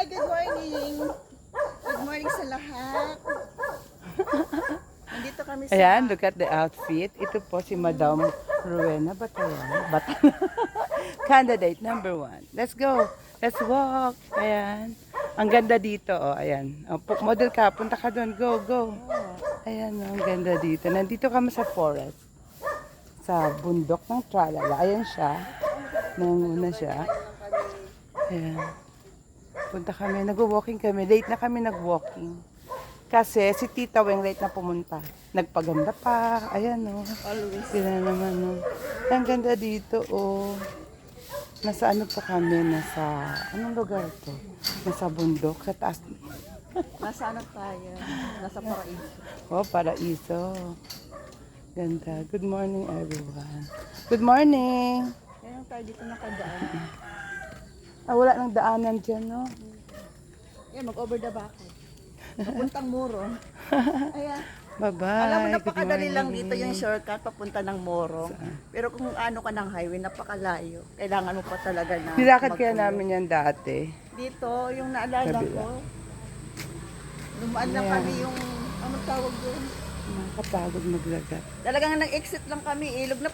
good morning. Good morning sa lahat. Nandito kami sa... Ayan, look at the outfit. Ito po si Madam Rowena Batayan. Candidate number 1. Let's go. Let's walk. Ayan. Ang ganda dito, oh. Ayan. Oh, model ka, punta ka doon. Go, go. Ayan, oh, ang ganda dito. Nandito kami sa forest. Sa bundok ng Tralala. Ayan siya. Nanguna siya. Ayan. Punta kami. Nag-walking kami. Late na kami nag-walking. Kasi si Tita Weng late na pumunta. Nagpaganda pa. Ayan, oh. Always. Sila naman, oh. Ang ganda dito, oh. Nasa ano po kami? Nasa, anong lugar to? Nasa bundok, sa taas. Nasa ano tayo? Nasa paraiso. Oh, paraiso. Ganda. Good morning, everyone. Good morning. Kaya tayo dito nakadaan. Ah, wala nang daanan dyan, no? Yan, mag-over the back. Papuntang Moro. Ayan. Bye-bye. Alam mo, Good napakadali lang morning. dito yung shortcut papunta ng Moro. Pero kung ano ka ng highway, napakalayo. Kailangan mo pa talaga na Nilakad kaya magtuloy. namin yan dati. Dito, yung naalala Kabila. ko, dumaan lang Ayan. kami yung, anong tawag doon? Nakakapagod maglagat. Talagang nag-exit lang kami, ilog na